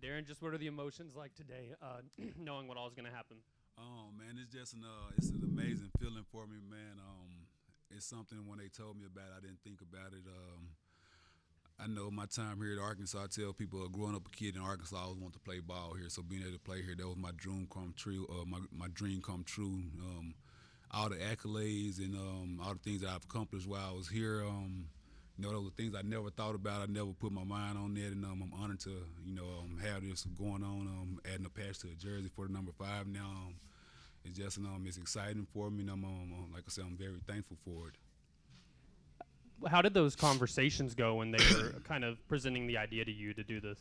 Darren, just what are the emotions like today, knowing what all is going to happen? Oh man, it's just it's an amazing feeling for me, man. It's something when they told me about it, I didn't think about it. I know my time here at Arkansas. I tell people, growing up a kid in Arkansas, I always wanted to play ball here. So being able to play here, that was my dream come true. My dream come true. All the accolades and all the things that I've accomplished while I was here. Those were things I never thought about. I never put my mind on that, and I'm honored to, have this going on. Adding a patch to a jersey for the number 5 now. It's just, it's exciting for me, and like I said, I'm very thankful for it. How did those conversations go when they were kind of presenting the idea to you to do this?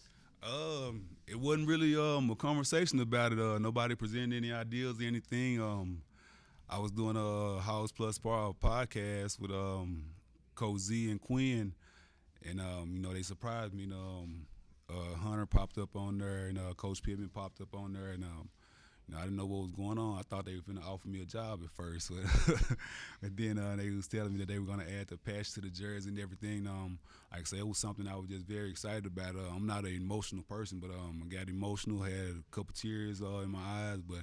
It wasn't really a conversation about it. Nobody presented any ideas or anything. I was doing a House Plus podcast with Coach Z and Quinn, and they surprised me. Hunter popped up on there, and Coach Pittman popped up on there, and I didn't know what was going on. I thought they were going to offer me a job at first, but then they was telling me that they were going to add the patch to the jersey and everything. Like I said, it was something I was just very excited about. I'm not an emotional person, but I got emotional, had a couple tears in my eyes, but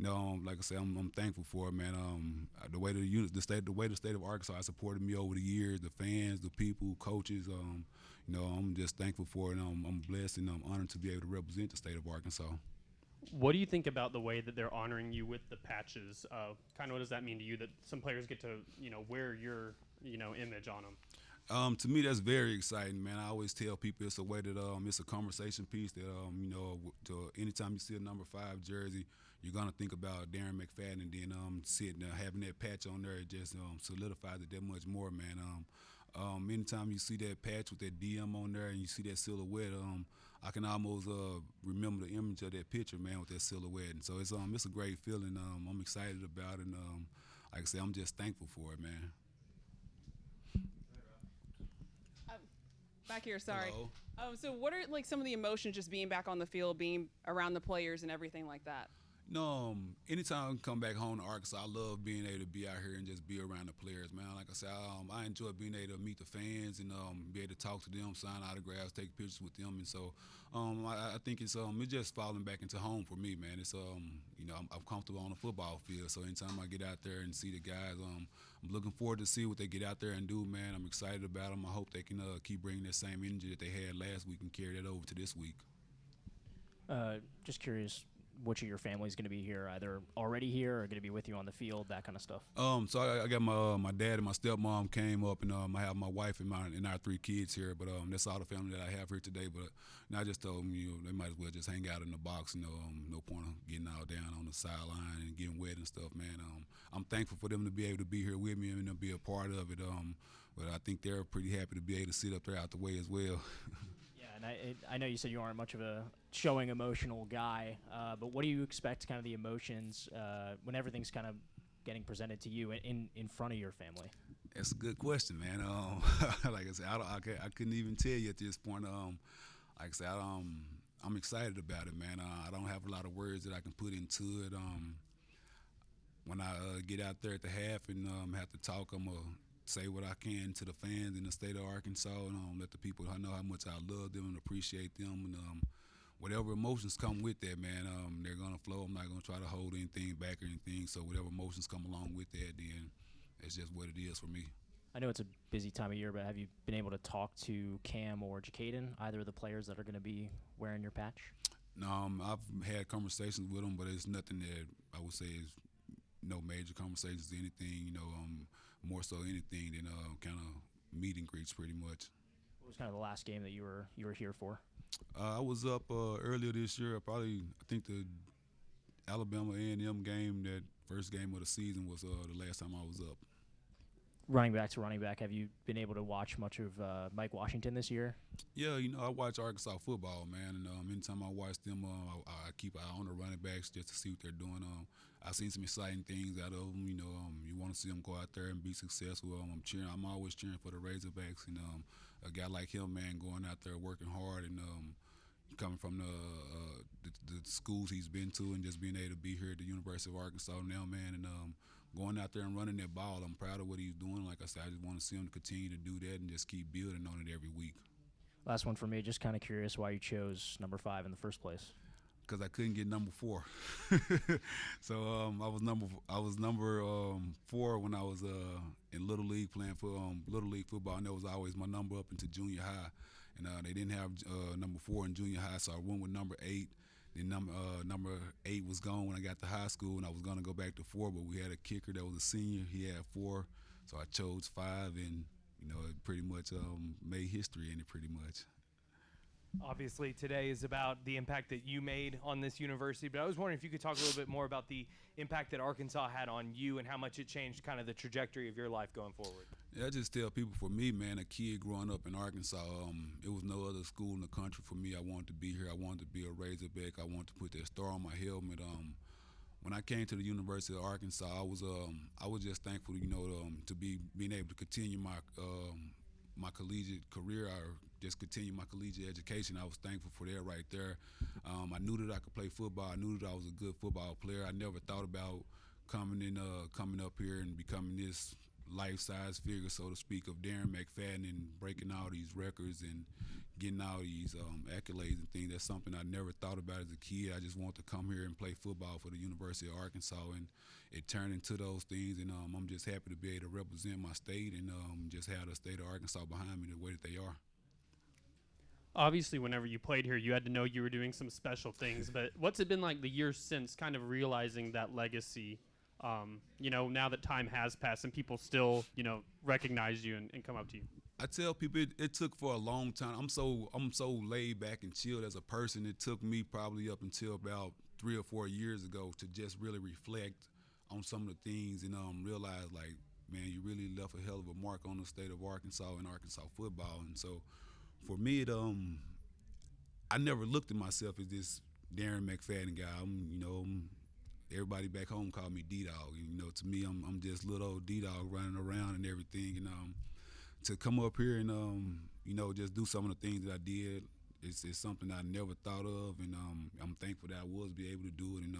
like I said, I'm thankful for it, man. The way the state of Arkansas has supported me over the years, the fans, the people, coaches. I'm just thankful for it. And I'm blessed and I'm honored to be able to represent the state of Arkansas. What do you think about the way that they're honoring you with the patches? Kind of what does that mean to you that some players get to, wear your, image on them? To me, that's very exciting, man. I always tell people it's a way that it's a conversation piece that to anytime you see a number 5 jersey, you're gonna think about Darren McFadden, and then sitting there having that patch on there, it just solidifies it that much more, man. Anytime you see that patch with that DM on there and you see that silhouette, I can almost remember the image of that picture, man, with that silhouette. And so it's a great feeling. I'm excited about it. And like I said, I'm just thankful for it, man. Back here, sorry. Hello. So what are like some of the emotions just being back on the field, being around the players and everything like that? No, anytime I come back home to Arkansas, I love being able to be out here and just be around the players, man. Like I said, I enjoy being able to meet the fans and be able to talk to them, sign autographs, take pictures with them, and so I think it's just falling back into home for me, man. It's I'm comfortable on the football field, so anytime I get out there and see the guys, I'm looking forward to see what they get out there and do, man. I'm excited about them. I hope they can keep bringing that same energy that they had last week and carry that over to this week. Just curious, which of your family is going to be here, either already here or going to be with you on the field, that kind of stuff? So I got my dad and my stepmom came up, and I have my wife and our 3 kids here. But that's all the family that I have here today. But I just told them, they might as well just hang out in the box. No point of getting all down on the sideline and getting wet and stuff, man. I'm thankful for them to be able to be here with me and to be a part of it. But I think they're pretty happy to be able to sit up there out the way as well. And I know you said you aren't much of a showing emotional guy, but what do you expect kind of the emotions when everything's kind of getting presented to you in front of your family? That's a good question, man. Like I said, I couldn't even tell you at this point. Like I said, I'm excited about it, man. I don't have a lot of words that I can put into it. When I get out there at the half and have to talk, I'm going to say what I can to the fans in the state of Arkansas and let the people know how much I love them and appreciate them. And whatever emotions come with that, man, they're going to flow. I'm not going to try to hold anything back or anything. So whatever emotions come along with that, then it's just what it is for me. I know it's a busy time of year, but have you been able to talk to Cam or Jacaden, either of the players that are going to be wearing your patch? No, I've had conversations with them, but it's nothing that I would say is no major conversations or anything, more so anything than kind of meet and greets pretty much. What was kind of the last game that you were here for? I was up earlier this year. I think the Alabama A&M game, that first game of the season, was the last time I was up. Running back, have you been able to watch much of Mike Washington this year? Yeah, I watch Arkansas football, man, and anytime I watch them, I keep an eye on the running backs just to see what they're doing. I've seen some exciting things out of them. You want to see them go out there and be successful. I'm always cheering for the Razorbacks, and a guy like him, man, going out there working hard and coming from the schools he's been to and just being able to be here at the University of Arkansas now, man, and going out there and running that ball. I'm proud of what he's doing. Like I said, I just want to see him continue to do that and just keep building on it every week. Last one for me. Just kind of curious why you chose number 5 in the first place. Because I couldn't get number 4. So I was number 4 when I was in Little League playing for Little League football, and that was always my number up into junior high. And they didn't have number 4 in junior high, so I went with number 8. Then number 8 was gone when I got to high school, and I was going to go back to 4, but we had a kicker that was a senior. He had 4, so I chose 5, and it pretty much made history in it pretty much. Obviously, today is about the impact that you made on this university, but I was wondering if you could talk a little bit more about the impact that Arkansas had on you and how much it changed kind of the trajectory of your life going forward. Yeah, I just tell people, for me, man, a kid growing up in Arkansas, it was no other school in the country for me. I wanted to be here. I wanted to be a Razorback. I wanted to put that star on my helmet. When I came to the University of Arkansas, I was just thankful, to being able to continue my collegiate career, or just continue my collegiate education. I was thankful for that right there. I knew that I could play football. I knew that I was a good football player. I never thought about coming up here and becoming this life-size figure, so to speak, of Darren McFadden and breaking all these records and getting all these accolades and things. That's something I never thought about as a kid. I just wanted to come here and play football for the University of Arkansas, and it turned into those things. And I'm just happy to be able to represent my state and just have the state of Arkansas behind me the way that they are. Obviously, whenever you played here, you had to know you were doing some special things. But what's it been like the years since, kind of realizing that legacy? Now that time has passed and people still, recognize you and come up to you. I tell people it took for a long time. I'm so laid back and chilled as a person. It took me probably up until about 3 or 4 years ago to just really reflect on some of the things and realize, like, man, you really left a hell of a mark on the state of Arkansas and Arkansas football. And so for me, I never looked at myself as this Darren McFadden guy. Everybody back home called me D-Dog. To me, I'm just little old D-Dog running around and everything. And to come up here and just do some of the things that I did, it's something I never thought of, and I'm thankful that I was be able to do it. And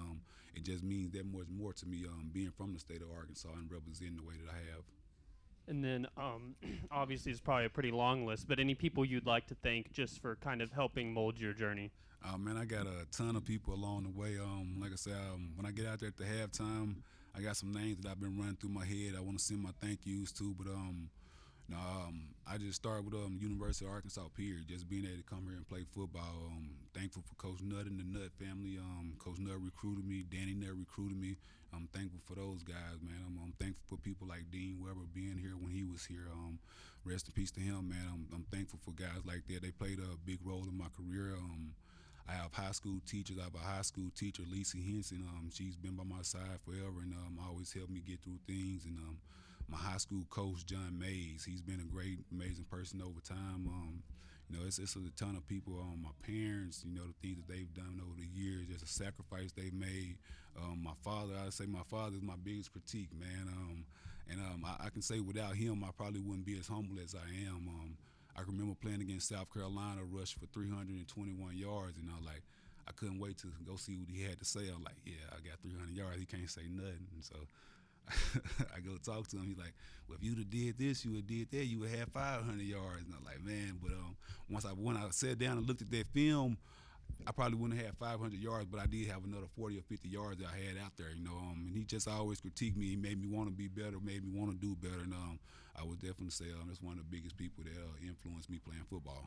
it just means that much more to me, being from the state of Arkansas and representing the way that I have. And then, obviously, it's probably a pretty long list, but any people you'd like to thank just for kind of helping mold your journey? Man, I got a ton of people along the way. Like I said, when I get out there at the halftime, I got some names that I've been running through my head. I want to send my thank yous to, but I just started with University of Arkansas, period. Just being able to come here and play football. Thankful for Coach Nutt and the Nutt family. Coach Nutt recruited me. Danny Nutt recruited me. I'm thankful for those guys, man. I'm thankful for people like Dean Weber being here when he was here. Rest in peace to him, man. I'm thankful for guys like that. They played a big role in my career. I have high school teachers. I have a high school teacher, Lisa Henson. She's been by my side forever and always helped me get through things. And my high school coach, John Mays, he's been a great, amazing person over time. It's a ton of people. My parents, the things that they've done over the years, just a sacrifice they've made. My father, I say my father is my biggest critique, man. I can say without him, I probably wouldn't be as humble as I am. I remember playing against South Carolina, rushed for 321 yards, and I couldn't wait to go see what he had to say. I'm like, yeah, I got 300 yards. He can't say nothing. And so I go talk to him. He's like, well, if you'd have did this, you would have did that, you would have 500 yards. And I'm like, man, but when I sat down and looked at that film, I probably wouldn't have had 500 yards, but I did have another 40 or 50 yards that I had out there, and he just always critiqued me. He made me want to be better, made me want to do better, and I would definitely say that's one of the biggest people that influenced me playing football.